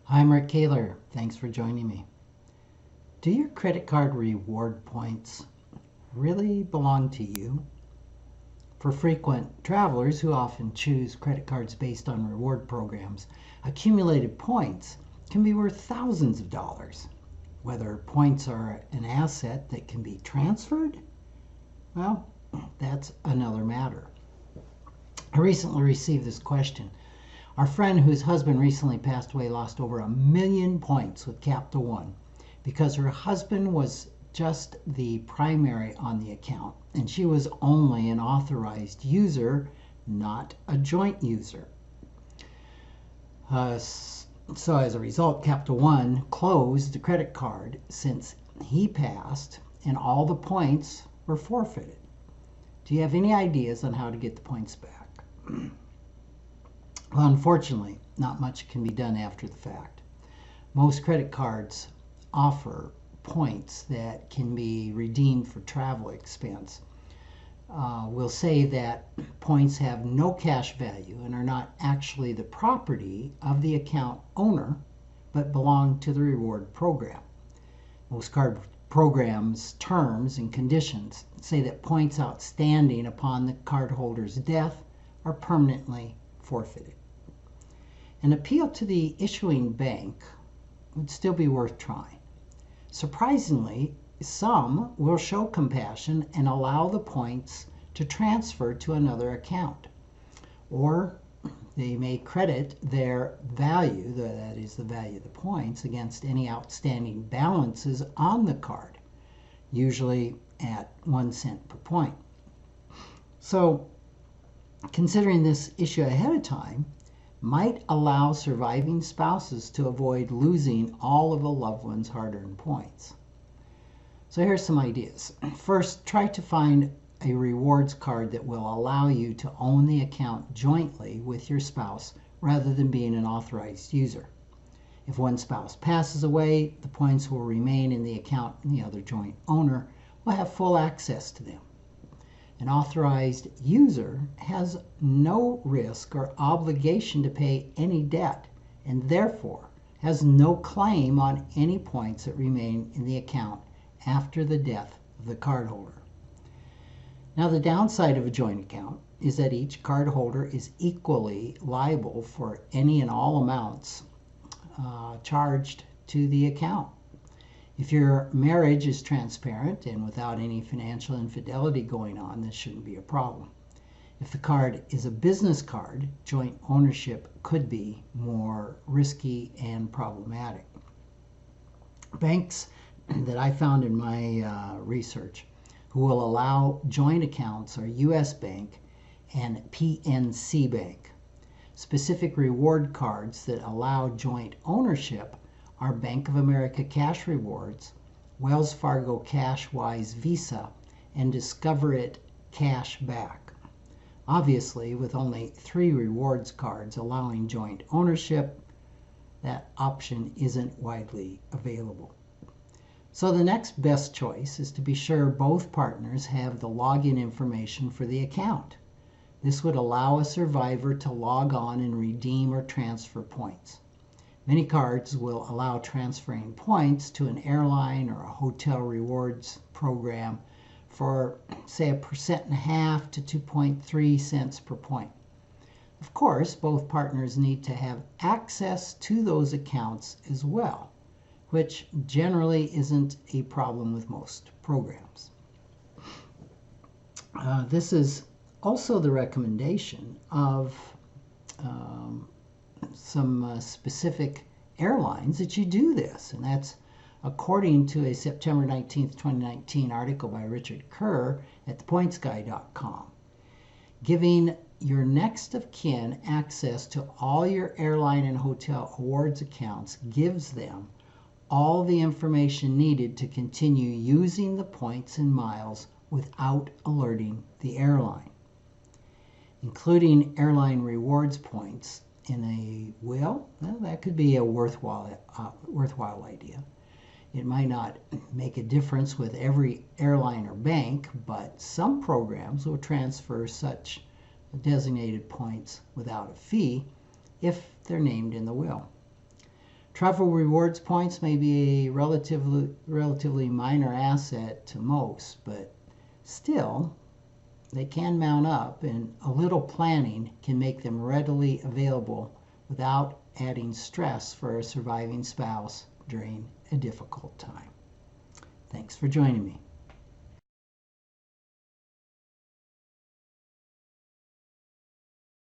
I'm Rick Kaler. Thanks for joining me. Do your credit card reward points really belong to you? For frequent travelers who often choose credit cards based on reward programs, accumulated points can be worth thousands of dollars. Whether points are an asset that can be transferred, well, that's another matter. I recently received this question. Our friend whose husband recently passed away lost over 1 million points with Capital One because her husband was just the primary on the account and she was only an authorized user, not a joint user. So as a result, Capital One closed the credit card since he passed and all the points were forfeited. Do you have any ideas on how to get the points back? Well, unfortunately, not much can be done after the fact. Most credit cards offer points that can be redeemed for travel expense. We'll say that points have no cash value and are not actually the property of the account owner, but belong to the reward program. Most card programs' terms and conditions say that points outstanding upon the cardholder's death are permanently forfeited. An appeal to the issuing bank would still be worth trying. Surprisingly, some will show compassion and allow the points to transfer to another account. Or they may credit their value, that is the value of the points, against any outstanding balances on the card, usually at 1 cent per point. So, considering this issue ahead of time might allow surviving spouses to avoid losing all of a loved one's hard-earned points. So here's some ideas. First, try to find a rewards card that will allow you to own the account jointly with your spouse rather than being an authorized user. If one spouse passes away, the points will remain in the account and the other joint owner will have full access to them. An authorized user has no risk or obligation to pay any debt and therefore has no claim on any points that remain in the account after the death of the cardholder. Now, the downside of a joint account is that each cardholder is equally liable for any and all amounts charged to the account. If your marriage is transparent and without any financial infidelity going on, this shouldn't be a problem. If the card is a business card, joint ownership could be more risky and problematic. Banks that I found in my research who will allow joint accounts are U.S. Bank and PNC Bank. Specific reward cards that allow joint ownership are Bank of America Cash Rewards, Wells Fargo Cashwise Visa, and Discover It Cash Back. Obviously, with only 3 rewards cards allowing joint ownership, that option isn't widely available. So the next best choice is to be sure both partners have the login information for the account. This would allow a survivor to log on and redeem or transfer points. Many cards will allow transferring points to an airline or a hotel rewards program for, say, 1.5% to 2.3 cents per point. Of course, both partners need to have access to those accounts as well, which generally isn't a problem with most programs. This is also the recommendation of some specific airlines that you do this, and that's according to a September 19th, 2019 article by Richard Kerr at thepointsguy.com. Giving your next of kin access to all your airline and hotel awards accounts gives them all the information needed to continue using the points and miles without alerting the airline. Including airline rewards points in a will, well, that could be a worthwhile idea. It might not make a difference with every airline or bank, but some programs will transfer such designated points without a fee if they're named in the will. Travel rewards points may be a relatively minor asset to most, but still, they can mount up, and a little planning can make them readily available without adding stress for a surviving spouse during a difficult time. Thanks for joining me.